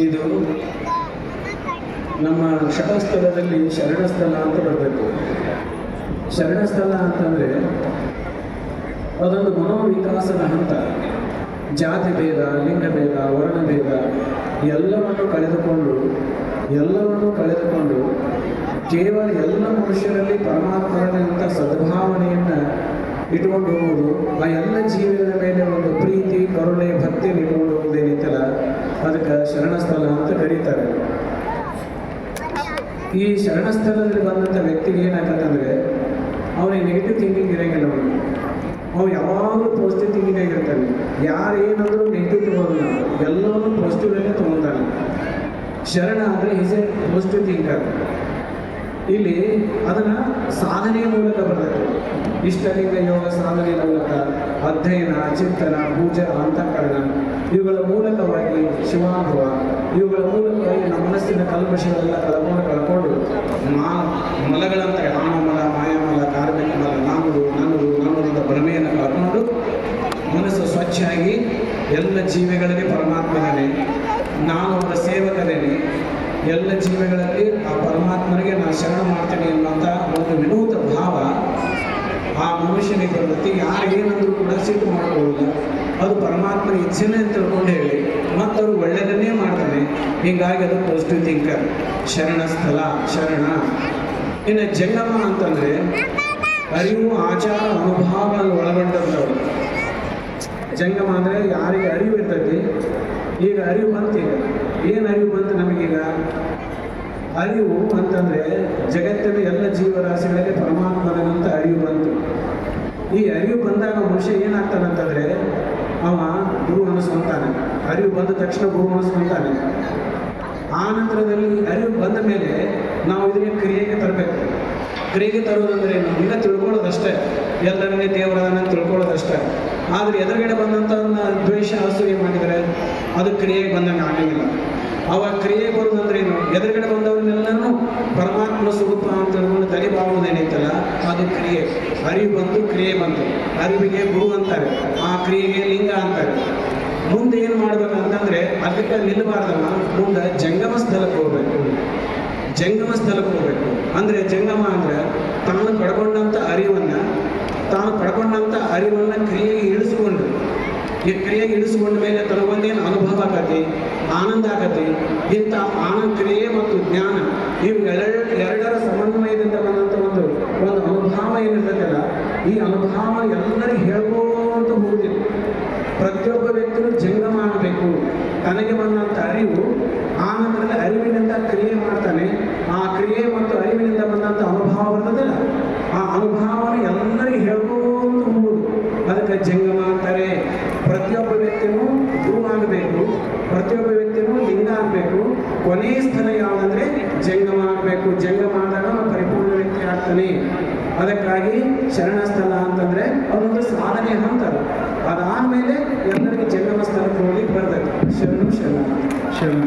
ಇದು ನಮ್ಮ ಶರಣಸ್ಥಳದಲ್ಲಿ ಶರಣಸ್ಥಳ ಅಂತ ಬರಬೇಕು. ಶರಣಸ್ಥಳ ಅಂತಂದರೆ ಅದೊಂದು ಮನೋವಿಕಾಸದ ಹಂತ. ಜಾತಿ ಭೇದ, ಲಿಂಗಭೇದ, ವರ್ಣಭೇದ ಎಲ್ಲವನ್ನು ಕಳೆದುಕೊಂಡು ಕೇವಲ ಎಲ್ಲ ಮನುಷ್ಯರಲ್ಲಿ ಪರಮಾತ್ಮನಂಥ ಸದ್ಭಾವನೆಯನ್ನು ಇಟ್ಕೊಂಡು ಹೋಗುವುದು, ಆ ಎಲ್ಲ ಜೀವಿಗಳ ಮೇಲೆ ಒಂದು ಪ್ರೀತಿ, ಕರುಣೆ, ಭಕ್ತಿಯನ್ನು ಇಟ್ಕೊಂಡು ಹೋಗುವುದೇನಿತ್ತಲ್ಲ ಅದಕ್ಕೆ ಶರಣಸ್ಥಳ ಅಂತ ಕರೀತಾರೆ. ಈ ಶರಣಸ್ಥಳದಲ್ಲಿ ಬಂದಂಥ ವ್ಯಕ್ತಿಗೆ ಏನಾಗತ್ತಂದರೆ ಅವನಿಗೆ ನೆಗೆಟಿವ್ ಥಿಂಕಿಂಗ್ ಇರೋಂಗಿಲ್ಲ. ಅವನು ಯಾವಾಗಲೂ ಪಾಸಿಟಿವ್ ಥಿಂಕಿಂಗ್ ಆಗಿರ್ತಾನೆ. ಯಾರು ಏನಂದ್ರೂ ನೆಗೆಟಿವ್ ತಗೋದಿಲ್ಲ, ಎಲ್ಲವನ್ನೂ ಪಾಸಿಟಿವ್ನೇ ತೊಗೊಂತಾನೆ. ಶರಣ ಅಂದರೆ ಈಸ್ ಎ ಪಾಸಿಟಿವ್ ಥಿಂಕರ್. ಇಲ್ಲಿ ಅದನ್ನು ಸಾಧನೆಯ ಮೂಲಕ ಬರ್ತದೆ. ಇಷ್ಟಲಿಂಗ ಯೋಗ ಸಾಧನೆಯ ಮೂಲಕ ಅಧ್ಯಯನ, ಚಿಂತನ, ಪೂಜಾ, ಅಂತಃಕರಣ ಇವುಗಳ ಮೂಲಕವಾಗಿ ಶಿವಾನುಭವ, ಇವುಗಳ ಮೂಲಕವಾಗಿ ನಮ್ಮ ಮನಸ್ಸಿನ ಕಲ್ಮಶಗಳೆಲ್ಲ ಕಳ್ಕೊಂಡು ಮಲಗಳಂತಾರೆ, ಆಮಲ, ಮಾಯಾಮಲ, ಕಾರ್ಮಿಕ ಮಲ, ನನ್ನದು ಭ್ರಮೆಯನ್ನು ಕಳ್ಕೊಂಡು ಮನಸ್ಸು ಸ್ವಚ್ಛಾಗಿ ಎಲ್ಲ ಜೀವಿಗಳಿಗೆ ಪರಮಾತ್ಮನೇ, ನಾನು ಒಬ್ಬ ಸೇವಕನೇನೆ, ಎಲ್ಲ ಜೀವಿಗಳಲ್ಲಿ ಆ ಪರಮಾತ್ಮನಿಗೆ ನಾನು ಶರಣ ಮಾಡ್ತೇನೆ ಎನ್ನುವಂಥ ಒಂದು ವಿನೂತ ಭಾವ ಆ ಮನುಷ್ಯನಿಗೆ ಬರುತ್ತೆ. ಯಾರು ಏನಂದ್ರೂ ಕೂಡ ಸಿಟ್ಟು ಮಾಡ್ಕೊಳ್ಳೋದಿಲ್ಲ. ಅದು ಪರಮಾತ್ಮನ ಇಚ್ಛೆನೇ ಅಂತ ತಿಳ್ಕೊಂಡು ಹೇಳಿ ಮತ್ತು ಅವರು ಒಳ್ಳೆಯದನ್ನೇ ಮಾಡ್ತಾನೆ. ಹೀಗಾಗಿ ಅದು ಪಾಸಿಟಿವ್ ಥಿಂಕರ್. ಶರಣಸ್ಥಳ, ಶರಣ. ಇನ್ನು ಜಂಗಮ ಅಂತಂದರೆ ಅರಿವು, ಆಚಾರ, ಅನುಭವಗಳನ್ನು ಒಳಗೊಂಡಂಥವ್ರು. ಜಂಗಮ ಅಂದರೆ ಯಾರಿಗೆ ಅರಿವು ಇರ್ತೈತಿ. ಈಗ ಅರಿವು ಬಂತು. ಏನು ಅರಿವು ಬಂತು ನಮಗೀಗ? ಅರಿವು ಅಂತಂದರೆ ಜಗತ್ತಿನ ಎಲ್ಲ ಜೀವರಾಶಿಗಳಿಗೆ ಪರಮಾತ್ಮನಂತ ಅರಿವು ಬಂತು. ಈ ಅರಿವು ಬಂದಾಗ ಮನುಷ್ಯ ಏನಾಗ್ತಾನಂತಂದರೆ ಅವ ಗುರು ಅನಿಸ್ಕೊಂತಾನೆ. ಅರಿವು ಬಂದ ತಕ್ಷಣ ಗುರು ಅನಿಸ್ಕೊಂತಾನೆ. ಆ ನಂತರದಲ್ಲಿ ಅರಿವು ಬಂದ ಮೇಲೆ ನಾವು ಇದಕ್ಕೆ ಕ್ರಿಯೆಗೆ ತರಬೇಕು. ಕ್ರಿಯೆಗೆ ತರೋದಂದರೆ ಈಗ ತಿಳ್ಕೊಳ್ಳೋದಷ್ಟೇ, ಎಲ್ಲರನ್ನೇ ದೇವರನ್ನ ತಿಳ್ಕೊಳ್ಳೋದಷ್ಟೇ. ಆದರೆ ಎದುರುಗಡೆ ಬಂದಂಥವನ್ನ ದ್ವೇಷ, ಅಸೂಯೆ ಮಾಡಿದರೆ ಅದು ಕ್ರಿಯೆಗೆ ಬಂದಂಗೆ ಆಗಂಗಿಲ್ಲ. ಅವಾಗ ಕ್ರಿಯೆ ಬರೋದಂದ್ರೆ ಏನು? ಎದುರುಗಡೆ ಬಂದವರನ್ನೆಲ್ಲನೂ ಪರಮಾತ್ಮ ಸ್ವರೂಪ ಅಂತ ತಿಳ್ಕೊಂಡು ತಲೆಬಾಗುವುದೇನೈತಲ್ಲ ಅದು ಕ್ರಿಯೆ. ಅರಿವು ಬಂತು, ಕ್ರಿಯೆ ಬಂತು. ಅರಿವಿಗೆ ಗುರು ಅಂತಾರೆ, ಆ ಕ್ರಿಯೆಗೆ ಲಿಂಗ ಅಂತಾರೆ. ಮುಂದೆ ಏನು ಮಾಡ್ಬೇಕಂತಂದರೆ ಅದಕ್ಕೆ ನಿಲ್ಲಬಾರ್ದಲ್ಲ, ಮುಂದೆ ಜಂಗಮ ಸ್ಥಳಕ್ಕೆ ಹೋಗ್ಬೇಕು. ಅಂದರೆ ಜಂಗಮ ಅಂದರೆ ತಾನು ಪಡ್ಕೊಂಡಂಥ ಅರಿವನ್ನು ಕ್ರಿಯೆಗೆ ಇಳಿಸ್ಕೊಂಡು, ಈ ಕ್ರಿಯೆಗೆ ಇಳಿಸ್ಕೊಂಡ ಮೇಲೆ ತನಗೊಂದೇನು ಅನುಭವ ಆಗತ್ತೆ, ಆನಂದ ಆಗತ್ತೆ. ಇಂಥ ಕ್ರಿಯೆ ಮತ್ತು ಜ್ಞಾನ ಇವೆರಡರ ಸಮನ್ವಯದಿಂದ ಬಂದಂಥ ಒಂದು ಅನುಭವ ಏನಿರ್ತೈತಲ್ಲ, ಈ ಅನುಭವ ಎಲ್ಲರಿಗೂ ಹೇಳ್ಕೊಂತ ಹೋಗುದಿಲ್ಲ. ಪ್ರತಿಯೊಬ್ಬ ವ್ಯಕ್ತಿಯೂ ಜಂಗಮ ಆಗಬೇಕು. ತನಗೆ ಬಂದಂಥ ಅರಿವು, ಆ ನಂತರದ ಅರಿವಿನಿಂದ ಕ್ರಿಯೆ ಮಾಡ್ತಾನೆ. ಆ ಕ್ರಿಯೆ ಮತ್ತು ಅರಿವಿನಿಂದ ಬಂದಂಥ ಅನುಭವ ಬರ್ತದಲ್ಲ, ಆ ಅನುಭವನ ಎಲ್ಲರಿಗೂ ಹೇಳ್ಕೊಂಡು ಹೋಗುದು. ಅದಕ್ಕೆ ಜಂಗಮ ಅಂತಾರೆ. ಪ್ರತಿಯೊಬ್ಬ ವ್ಯಕ್ತಿಯೂ ಗುರು ಆಗಬೇಕು, ಪ್ರತಿಯೊಬ್ಬ ವ್ಯಕ್ತಿಯೂ ಲಿಂಗ ಆಗಬೇಕು. ಕೊನೆಯ ಸ್ಥಳ ಯಾವುದಂದ್ರೆ ಜಂಗಮ ಆಗಬೇಕು. ಜಂಗಮ ಆದಾಗ ಪರಿಪೂರ್ಣ ವ್ಯಕ್ತಿ ಆಗ್ತಾನೆ. ಅದಕ್ಕಾಗಿ ಶರಣಸ್ಥಳ ಅಂತಂದ್ರೆ ಅದೊಂದು ಸಾಧನೆ ಹಂತ. ಅದಾದ್ಮೇಲೆ ಎಲ್ಲರಿಗೂ ಜಂಗಮ ಸ್ಥಳಕ್ಕೆ ಹೋಗ್ಲಿಕ್ಕೆ ಬರ್ತದೆ. ಶರಣ